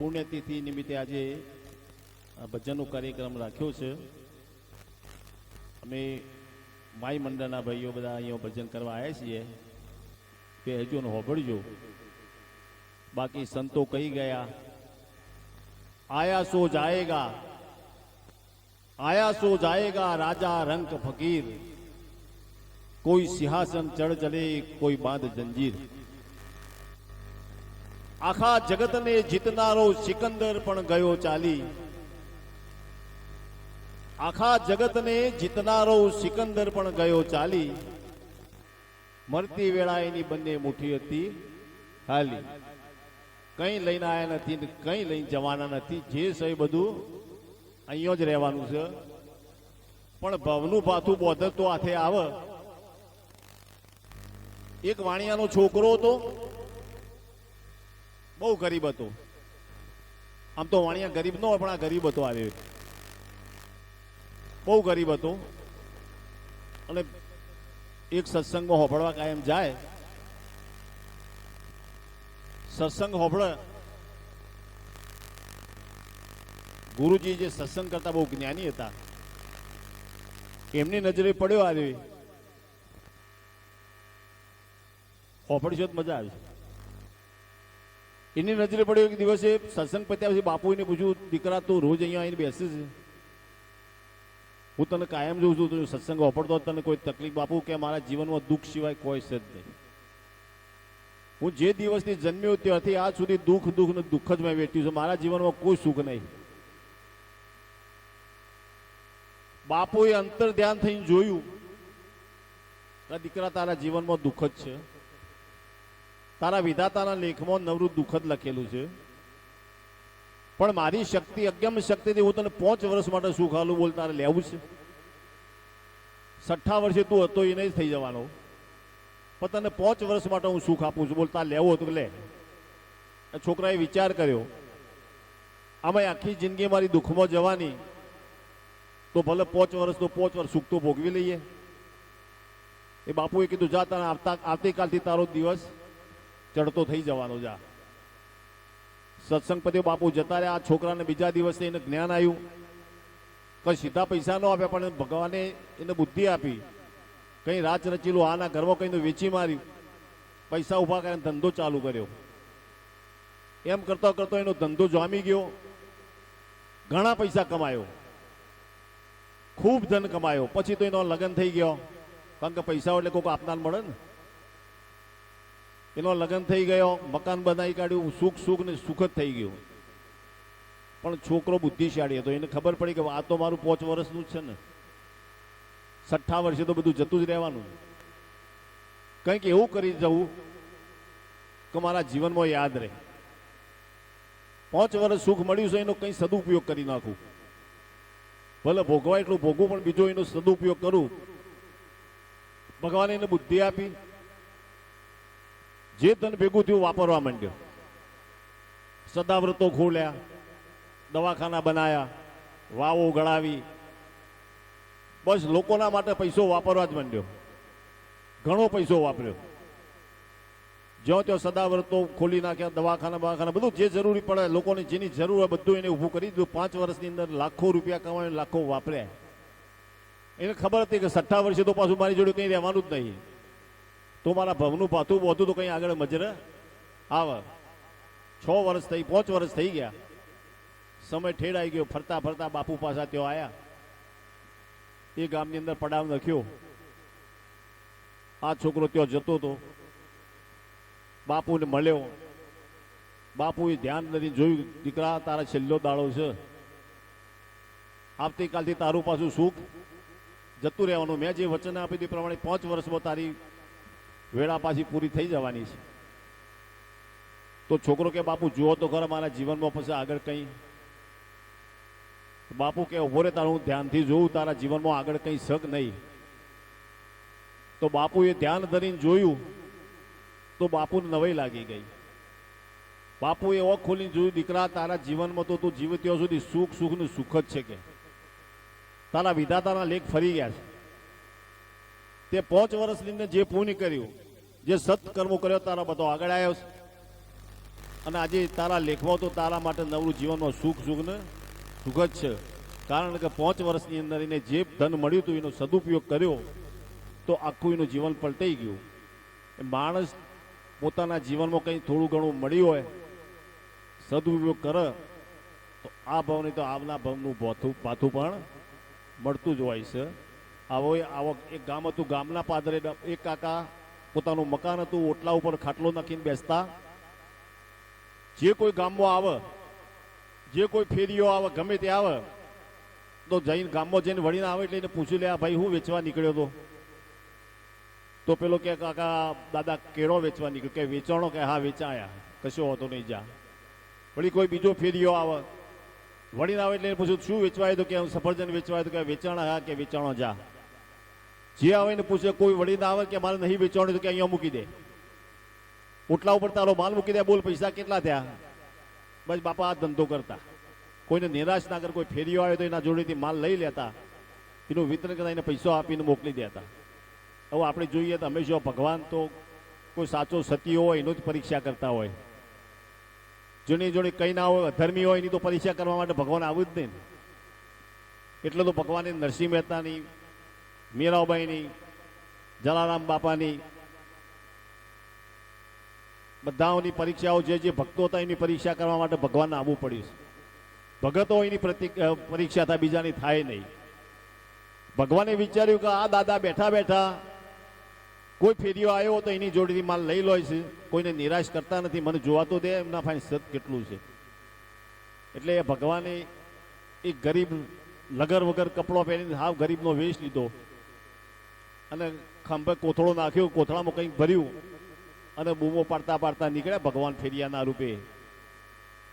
પુણ્યતિથિ નિમિત્તે આજે ભજનનો કાર્યક્રમ રાખ્યો છે. અમે માઈ મંડળના ભાઈઓ બધા અહીંયા ભજન કરવા આવ્યા છીએ કે હજુ હોભળજો. બાકી સંતો કહી ગયા, આયા સો જાએગા, આયા સો જાએગા રાજા રંક ફકીર, કોઈ સિંહાસન ચढ़ ચલે કોઈ બાંધ જંજીર. આખા જગતને જીતનારો સિકંદર પણ ગયો ચાલી, આખા જગતને જીતનારો સિકંદર પણ ગયો ચાલી, મરતી વેળા એની બંને મુઠ્ઠી હતી ખાલી. કંઈ લઈને આવ્યા નથી ને કંઈ લઈને જવાના નથી, જે છે બધું અહીંયા જ રહેવાનું છે. પણ ભવનું પાથું બોધર તો હાથે આવે. એક વાણિયાનો છોકરો હતો, બહુ ગરીબ હતો. આમ તો વાણિયા ગરીબ ન હોય પણ આ ગરીબ હતો. આવે બહુ ગરીબ હતો અને એક સત્સંગમાં હોભળવા કાયમ જાય. સત્સંગ હોભળે. ગુરુજી જે સત્સંગ કરતા બહુ જ્ઞાની હતા, એમની નજરે પડ્યો આવે. હોભળશો તો મજા આવી. એની નજરે પડ્યો એક દિવસે સત્સંગ પત્યા પછી બાપુને પૂછ્યું, દીકરા તું રોજ અહીંયા આવીને બેસે છે, હું તને કાયમ જોઉં છું, તું સત્સંગ વાપરતો તને કોઈ તકલીફ? બાપુ કે મારા જીવનમાં દુઃખ સિવાય કોઈ છે જ નહીં. હું જે દિવસથી જન્મ્યો ત્યારથી આજ સુધી દુઃખ દુઃખ ને દુઃખ જ મેં વેઠ્યું છે. મારા જીવનમાં કોઈ સુખ નહીં. બાપુએ અંતર ધ્યાન થઈને જોયું, દીકરા તારા જીવનમાં દુઃખ જ છે. તારા વિધાતાના લેખમાં નવરું દુઃખ જ લખેલું છે. પણ મારી શક્તિ, અગમ્ય શક્તિથી હું તને 5 વર્ષ માટે સુખ આલું. બોલ તારે લેવું છે? 6 વર્ષે તું હતો એ નહીં થઈ જવાનો, પણ તને 5 વર્ષ માટે હું સુખ આપું છું. બોલ તારે લેવું હતું લે. છોકરાએ વિચાર કર્યો, આમાં આખી જિંદગી મારી દુઃખમાં જવાની, તો ભલે 5 વર્ષ તો 5 વર્ષ સુખ તો ભોગવી લઈએ. એ બાપુએ કીધું, જા તને આવતીકાલથી તારો દિવસ ચડતો થઈ જવાનો, જા. સત્સંગ પત્યો, બાપુ જતા રહ્યા. આ છોકરાને બીજા દિવસે એને જ્ઞાન આવ્યું. કઈ સીધા પૈસા ન આપ્યા, પણ ભગવાને એને બુદ્ધિ આપી. કઈ રાજ રચીલું, આના ઘરમાં કઈ વેચી માર્યું, પૈસા ઉભા કરીને ધંધો ચાલુ કર્યો. એમ કરતો કરતો એનો ધંધો જામી ગયો. ઘણા પૈસા કમાયો, ખૂબ ધન કમાયો. પછી તો એનો લગ્ન થઈ ગયો, કારણ કે પૈસા એટલે કોઈક આપનાર મળે ને. એનો લગ્ન થઈ ગયો, મકાન બનાવી કાઢ્યું, સુખ સુખ ને સુખ જ થઈ ગયું. પણ છોકરો બુદ્ધિશાળી હતો, એને ખબર પડી કે આ તો મારું 5 વર્ષનું જ છે ને, 6 વર્ષે તો બધું જતું જ રહેવાનું. કંઈક એવું કરી જવું કે મારા જીવનમાં યાદ રહે. 5 વર્ષ સુખ મળ્યું છે, એનો કંઈ સદુપયોગ કરી નાખું. ભલે ભોગવા એટલું ભોગવું, પણ બીજો એનો સદુપયોગ કરું. ભગવાને એને બુદ્ધિ આપી. જે ધન ભેગું થયું વાપરવા માંડ્યો. સદાવ્રતો ખોલ્યા, દવાખાના બનાયા, વાવો ગળાવી, બસ લોકોના માટે પૈસો વાપરવા જ માંડ્યો. ઘણો પૈસો વાપર્યો. જ્યાં ત્યાં સદાવ્રતો ખોલી નાખ્યા, દવાખાના બધું જે જરૂરી પડે, લોકોને જેની જરૂર હોય બધું એને ઊભું કરી દીધું. 5 વર્ષની અંદર લાખો રૂપિયા કમાઈને લાખો વાપર્યા. એને ખબર હતી કે 6 વર્ષે તો પાછું મારી જોડે કંઈ રહેવાનું જ નહીં. તો મારા ભવનું પાથું બોધું તો કંઈ આગળ મજરે આવે. 6 વર્ષ થઈ, 5 વર્ષ થઈ ગયા. સમય ઠેડાઈ ગયો. ફરતા ફરતા બાપુ પાછા ત્યાં આવ્યા. એ ગામની અંદર પડાવ નાખ્યો. આ છોકરો ત્યાં જતો હતો, બાપુને મળ્યો. બાપુએ ધ્યાન નથી જોયું, દીકરા તારા છેલ્લો દાડો છે, આવતીકાલથી તારું પાછું સુખ જતું રહેવાનું. મેં જે વચન આપ્યું તે પ્રમાણે 5 વર્ષમાં તારી વેળા પાછી પૂરી થઈ જવાની છે. તો છોકરો કે બાપુ જુઓ તો ખરા મારા જીવનમાં પછી આગળ કંઈ. બાપુ કે ઉભો રે, તારું હું ધ્યાનથી જોઉં, તારા જીવનમાં આગળ કંઈ શક નહીં. તો બાપુએ ધ્યાન ધરીને જોયું તો બાપુને નવાઈ લાગી ગઈ. બાપુએ ઓખ ખોલીને જોયું, દીકરા તારા જીવનમાં તો તું જીવ ત્યાં સુધી સુખ સુખનું સુખ જ છે. કે તારા વિધાતાના લેખ ફરી ગયા છે. તે 5 વર્ષની અંદર જે પુણ્ય કર્યું, જે સત્કર્મો કર્યો, તારા બધો આગળ આવ્યો છે. અને આજે તારા લેખમાં તો તારા માટે નવરું જીવનમાં સુખ સુખ ને સુખ જ છે. કારણ કે 5 વર્ષની અંદર એને જે ધન મળ્યું હતું એનો સદુપયોગ કર્યો તો આખું એનું જીવન પલટાઈ ગયું. એ માણસ પોતાના જીવનમાં કંઈ થોડું ઘણું મળ્યું હોય સદુપયોગ કરે તો આ ભાવની તો આવના ભાવનું પાથું પણ મળતું જ હોય છે. આવો એક ગામ હતું, ગામના પાદરે એક કાકા પોતાનું મકાન હતું, ઓટલા ઉપર ખાટલો નાખીને બેસતા. જે કોઈ ગામમાં આવે, જે કોઈ ફેરીઓ આવે, ગમે તે આવે તો જઈને ગામમાં જઈને વળીને આવે એટલે એને પૂછ્યું, લે આ ભાઈ હું વેચવા નીકળ્યો હતો? તો પેલો કે કાકા દાદા કેળો વેચવા નીકળ્યો. કે વેચાણો? કે હા વેચાયા. કશો હોતો નહીં, જા. વળી કોઈ બીજો ફેરીઓ આવે, વળીને આવે એટલે પૂછ્યું શું વેચવાય? તો કે હું સફરજન વેચવાય. તો કે વેચાણ? હા. કે વેચાણો, જા. જે આવે ને પૂછે, કોઈ વળીને આવે કે મારે નહીં વેચવાનું, તો કે અહીંયા મૂકી દે, ઓટલા ઉપર તારો માલ મૂકી દે, બોલ પૈસા કેટલા થયા? બસ બાપા આ ધંધો કરતા. કોઈને નિરાશ ના કર. કોઈ ફેરીઓ આવે તો એના જોડેથી માલ લઈ લેતા, એનું વિતરણ કરતા, એને પૈસો આપીને મોકલી દેતા. હવે આપણે જોઈએ તો હંમેશા ભગવાન તો કોઈ સાચો સતી હોય એનું જ પરીક્ષા કરતા હોય. જેની જોડે કંઈ ના હોય, અધર્મી હોય, એની તો પરીક્ષા કરવા માટે ભગવાન આવું જ નહીં. એટલે તો ભગવાને નરસિંહ મહેતાની, મીરાબાઈની, જલારામ બાપાની, બધાઓની પરીક્ષાઓ જે ભક્તો હતા એની પરીક્ષા કરવા માટે ભગવાનને આવવું પડ્યું. ભગતો એની પરીક્ષા થાય, બીજાની થાય નહીં. ભગવાને વિચાર્યું કે આ દાદા બેઠા બેઠા કોઈ ફેરીઓ આવ્યો તો એની જોડેથી માલ લઈ લો છે, કોઈને નિરાશ કરતા નથી, મને જોવા તો દે એમના ફાઈન સત કેટલું છે. એટલે ભગવાને એક ગરીબ લગર વગર કપડો પહેરીને હાવ ગરીબનો વેશ લીધો અને ખંભે કોથળો નાખ્યો, કોથળામાં કંઈક ભર્યું અને બૂમો પાડતા પાડતા નીકળ્યા ભગવાન ફેરિયાના રૂપે.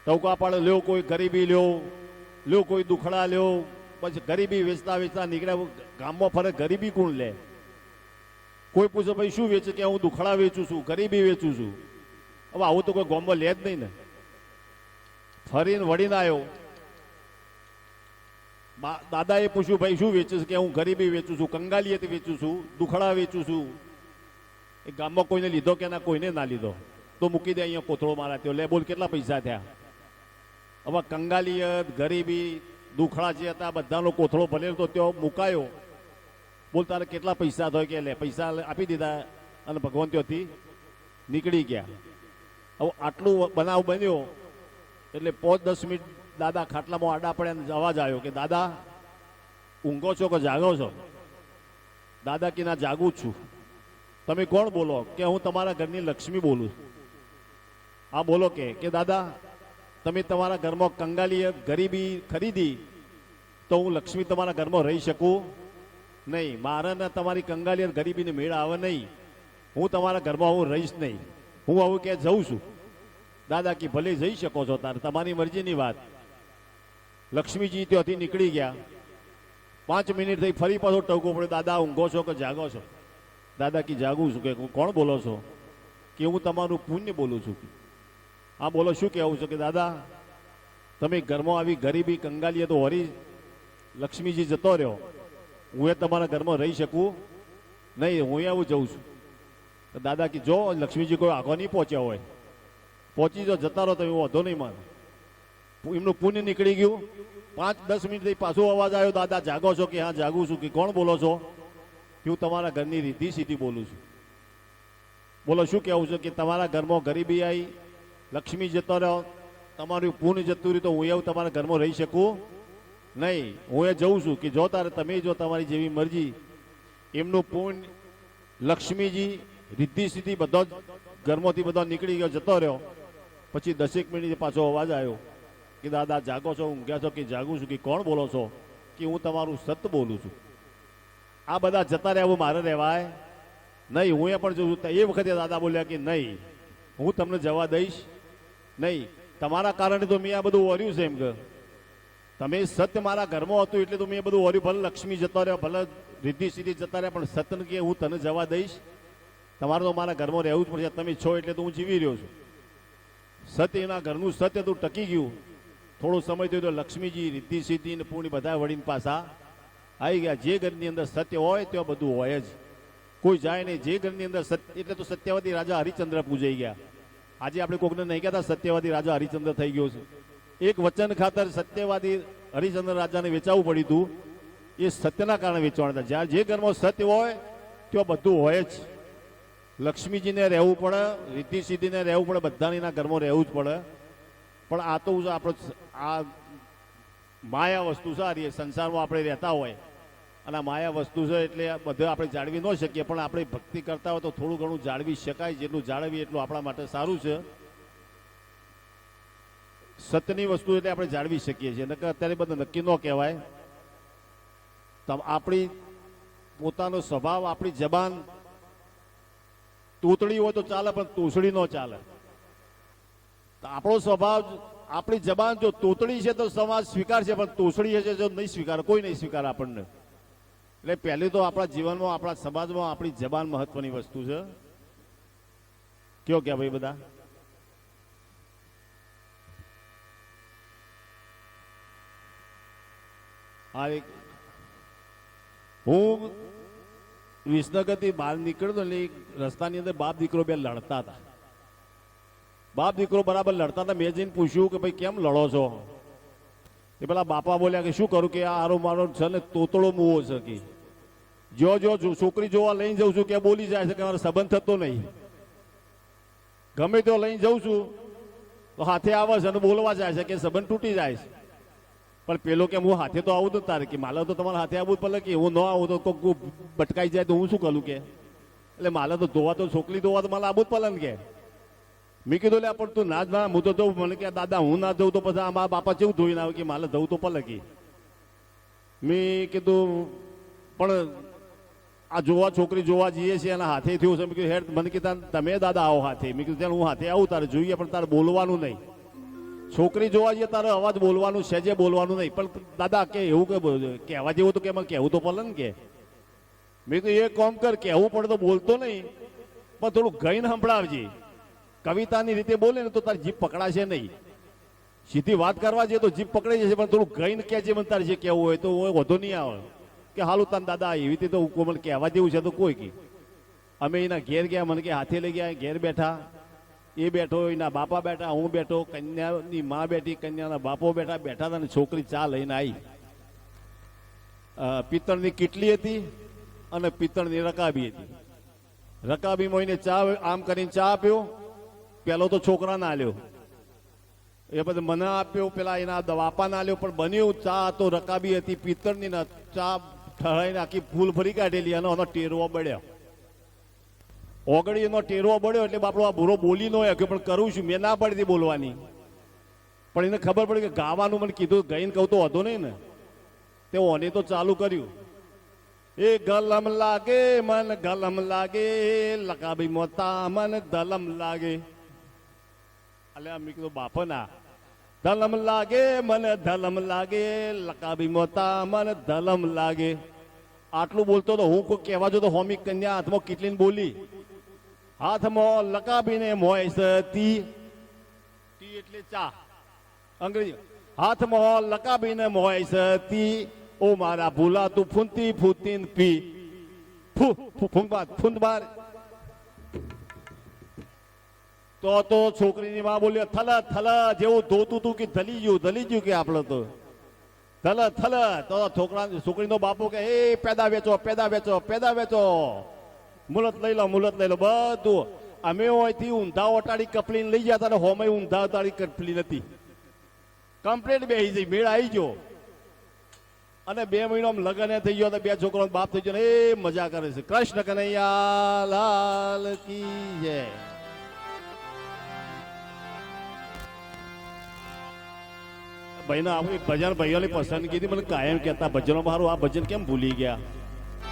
ટૌકા પાડે, લ્યો કોઈ ગરીબી લ્યો કોઈ દુખડા લ્યો. પછી ગરીબી વેચતા વેચતા નીકળ્યા. ગામમાં ફરે ગરીબી કોણ લે? કોઈ પૂછે ભાઈ શું વેચે? કે હું દુખડા વેચું છું, ગરીબી વેચું છું. હવે આવું તો કોઈ ગામમાં લે જ નહીં ને. ફરીને વળીને આવ્યો, દાદાએ પૂછ્યું ભાઈ શું વેચે છે? કે હું ગરીબી વેચું છું, કંગાલિયત વેચું છું, દુખડા વેચું છું. એ ગામમાં કોઈને લીધો કે ના? કોઈને ના લીધો. તો મૂકી દે અહીંયા કોથળો મારા ત્યો, લે બોલ કેટલા પૈસા થયા? હવે કંગાલિયત, ગરીબી, દુખડા જે હતા બધાનો કોથળો ભરેલો તો ત્યાં મુકાયો. બોલ તારે કેટલા પૈસા થયો? કે લે પૈસા આપી દીધા અને ભગવાન ત્યાંથી નીકળી ગયા. હવે આટલું બનાવ બન્યો એટલે 5-10 મિનિટ દાદા ખાટલામાં આડા પડ્યા, અવાજ આવ્યો કે દાદા ઊંઘો છો કે જાગો છો? દાદા કે ના જાગું જ છું. તમે કોણ બોલો? કે હું તમારા ઘરની લક્ષ્મી બોલું. હા બોલો. કે દાદા તમે તમારા ઘરમાં કંગાલી ગરીબી ખરીદી તો હું લક્ષ્મી તમારા ઘરમાં રહી શકું નહીં. મારા ને તમારી કંગાલી ગરીબીને મેળ આવે નહીં. હું તમારા ઘરમાં હું રહીશ નહીં. હું આવું કે જઉં છું. દાદા કે ભલે જઈ શકો છો, તારે તમારી મરજીની વાત. લક્ષ્મીજી ત્યાંથી નીકળી ગયા. 5 મિનિટ થઈ ફરી પાછો ટવકો પડ્યો, દાદા ઊંઘો છો કે જાગો છો? દાદા કે જાગું છું. કે કોણ બોલો છો? કે હું તમારું પુણ્ય બોલું છું. હા બોલો શું કહેવું છે? કે દાદા તમે ઘરમાં આવી ગરીબી કંગાલીએ તો વળી લક્ષ્મીજી જતો રહ્યો, હું એ તમારા ઘરમાં રહી શકું નહીં, હું આવું જઉં છું. દાદા કે જો લક્ષ્મીજી કોઈ આગળ નહીં પહોંચ્યા હોય, પહોંચી જો જતા રહો તો એવું વધો નહીં મારે. એમનું પુણ્ય નીકળી ગયું. 5-10 મિનિટ થઈ પાછો અવાજ આવ્યો, દાદા જાગો છો? કે હા જાગું છું. કે કોણ બોલો છો? કે હું તમારા ઘરની રીતિ સીધી બોલું છું. બોલો શું કહેવું છે? કે તમારા ઘરમાં ગરીબી આવી, લક્ષ્મી જતો રહ્યો, તમારું પુણ્ય જતું રહ્યું તો હું એવું તમારા ઘરમાં રહી શકું નહીં, હું એ જઉં છું. કે જો તારે તમે જો તમારી જેવી મરજી. એમનું પુણ્ય લક્ષ્મીજી રીતિ સીધી બધો ઘરમાંથી બધો નીકળી ગયો, જતો રહ્યો. પછી 10 મિનિટ પાછો અવાજ આવ્યો કે દાદા જાગો છો? ઊંઘ્યા છો? કે જાગું છું. કે કોણ બોલો છો? કે હું તમારું સત બોલું છું. આ બધા જતા રહેવું મારે રહેવાય નહીં, હું એ પણ જોઉં છું. એ વખતે દાદા બોલ્યા કે નહીં, હું તમને જવા દઈશ નહીં. તમારા કારણે તો મેં આ બધું વર્યું છે. એમ કે તમે સત્ય મારા ઘરમાં હતું એટલે તો મેં બધું વર્યું. ભલે લક્ષ્મી જતા રહ્યો, ભલે રિદ્ધિ સીધી જતા રહ્યા, પણ સત્ય કે હું તને જવા દઈશ? તમારે તો મારા ઘરમાં રહેવું જ પડશે. તમે છો એટલે તો હું જીવી રહ્યો છું. સત્ય એના ઘરનું સત્ય તો ટકી ગયું. થોડો સમય થયો તો લક્ષ્મીજી, રિદ્ધિ સીધી ને પૂર્ણ બધા વળીને પાછા આવી ગયા. જે ઘરની અંદર સત્ય હોય ત્યાં બધું હોય જ, કોઈ જાય નહીં. જે ઘરની અંદર સત્ય, એટલે તો સત્યવતી રાજા હરિચંદ્ર પૂજાઈ ગયા. આજે આપણે કોકને નહીં કહેતા સત્યવાદી રાજા હરિચંદ્ર થઈ ગયો છે. એક વચન ખાતર સત્યવાદી હરિચંદ્ર રાજાને વેચાવવું પડ્યું હતું. એ સત્યના કારણે વેચવાના હતા. જ્યાં જે ઘરમાં સત્ય હોય ત્યાં બધું હોય જ. લક્ષ્મીજીને રહેવું પડે, રીતિ સિદ્ધિને રહેવું પડે, બધાને એના ઘરમાં રહેવું જ પડે. પણ આ તો આપણો આ માયા વસ્તુ સારી સંસારમાં આપણે રહેતા હોય અને આ માયા વસ્તુ છે એટલે બધું આપણે જાળવી ન શકીએ. પણ આપણે ભક્તિ કરતા હોય તો થોડું ઘણું જાળવી શકાય. જેટલું જાળવીએ એટલું આપણા માટે સારું છે. સત્યની વસ્તુ એટલે આપણે જાળવી શકીએ છીએ. નકર અત્યારે બધું નક્કી ન કહેવાય. આપણી પોતાનો સ્વભાવ, આપણી જબાન તૂતળી હોય તો ચાલે, પણ તૂસડી ન ચાલે. આપણો સ્વભાવ, આપણી જબાન જો તૂતળી છે તો સમાજ સ્વીકારશે, પણ તૂસડી છે જો નહીં સ્વીકારે, કોઈ નહીં સ્વીકારે આપણને. એટલે પહેલી તો આપણા જીવનમાં, આપણા સમાજમાં આપણી જબાન મહત્વની વસ્તુ છે. કયો કે ભાઈ બધા હા, એક હું વિસનગરથી બહાર નીકળ્યો એટલે રસ્તાની અંદર બાપ દીકરો બે લડતા હતા. બાપ દીકરો બરાબર લડતા હતા. મેં જઈને પૂછ્યું કે ભાઈ કેમ લડો છો? એ પેલા બાપા બોલ્યા કે શું કરું કે આ આરો મારો છે ને તોતળો મુવો છે કે જો છોકરી જોવા લઈને જઉં છું કે બોલી જાય છે કે મારો સંબંધ થતો નહીં. ગમે તો લઈને જઉં છું તો હાથે આવે છે અને બોલવા જાય છે કે સંબંધ તૂટી જાય છે. પણ પેલો કે હું હાથે તો આવું તો તારે કે માલે તો તમારે હાથે આવવું જ પડે કે હું ન આવું તો કોઈ ભટકાઈ જાય તો હું શું કરું કે. એટલે માલે તો ધોવા તો છોકરી ધોવા તો મારે આવવું જ પડે ને કે. મેં કીધું લે પણ તું ના જ ના, હું તો જઉં. મને કે દાદા હું ના જઉં તો પછી આ બાપા કેવું ધોઈને આવે કે મારે જવું તો પડે કે. મેં કીધું પણ આ જોવા છોકરી જોવા જઈએ છીએ એના હાથે થયું છે. મેં કીધું હેડ, મને કીધા તમે દાદા આવો હાથે. મેં કીધું હું હાથે આવું તારે જોઈએ, પણ તારે બોલવાનું નહીં. છોકરી જોવા જઈએ તારે અવાજ બોલવાનું છે, જે બોલવાનું નહીં. પણ દાદા કે એવું કે કહેવા જેવું તો કે મને કહેવું તો પડે ને કે. મેં કીધું એ કામ કર, કહેવું પડે તો બોલતો નહીં, પણ થોડું ગઈને સંભળાવજે. કવિતાની રીતે બોલે ને તો તારી જીભ પકડાશે નહીં. સીધી વાત કરવા જઈએ તો જીભ પકડાઈ જશે, પણ થોડું ગઈને કહેજે મને તારે જે કહેવું હોય તો વધુ નહીં આવે કે હાલું તાન દાદા એવી રીતે તો મને કહેવા જેવું છે તો કોઈ કી. અમે એના ઘેર ગયા, મને કે હાથે લઈ ગયા. ઘેર બેઠા, એ બેઠો, એના બાપા બેઠા, હું બેઠો, કન્યાની માં બેઠી, કન્યાના બાપો બેઠા. બેઠા હતા ને છોકરી ચા લઈને આવી. પિત્તળની કીટલી હતી અને પિત્તળની રકાબી હતી. રકાબીમાં એને ચા આમ કરીને ચા આપ્યો. પેલો તો છોકરાને આલ્યો, એ પછી મને આપ્યો, પેલા એના બાપાને આલ્યો. પણ બન્યું ચા તો રકાબી હતી પિત્તળની, ચા ઠરાઈને આખી ફૂલ ભરી કાઢેલી અને એનો ટેરવો બળ્યો. ઓગળી એનો ટેરવો બળ્યો એટલે બાપડો આ ભૂરો બોલી ન શક્યો. પણ કરું છું, મેં ના પડી બોલવાની. પણ એને ખબર પડી કે ગાવાનું મને કીધું, ગઈને કહું તો હતો નહીં ને. તે ઓને તો ચાલુ કર્યું. એ ગલમ લાગે મન ગલમ લાગે, લકાબી મોતા મન દલમ લાગે. અલ્યા મેં કીધું બાપા ના, ધલમ લાગે મને ધલમ લાગે, લકાબી મોતા મને ધલમ લાગે. આટલું બોલતો તો હું કોઈ કહેવા જો તો હોમી કન્યા હાથમાં કેટલીને બોલી. હાથમાં લકાબીને મોય તી, તી એટલે ચા અંગ્રેજી. હાથમાં લકાબીને મોય તી, ઓ મારા ભૂલા તું ફૂંતી ફૂંતીને પી. ફૂંદ બાર તો છોકરીની માં બોલ્યો થલ થલ, જેવું ધોતું તું કે ધલી ગયું કે આપડે તો થલ થલ. તો છોકરીનો બાપો કે એ પેદા વેચો પેદા વેચો પેદા વેચો, મુલત લઈ લો મુલત લઈ લો બધું. અમે હોયથી ઊંધા ઓટાડી કપલીને લઈ જતા ને હોમે ઊંધા ઓટાડી કપલી નથી. કમ્પ્લેટ બેસી જઈ, મેળ આવી ગયો. અને 2 મહિનામાં લગ્ન થઈ ગયો, 2 છોકરો બાપ થઈ ગયો. એ મજા કરે છે. કૃષ્ણ કનૈયા લાલ કી જય. ભાઈના એક ભજન ભાઈઓની પસંદગીથી મને કાયમ કહેતા ભજનો મારું આ ભજન કેમ ભૂલી ગયા.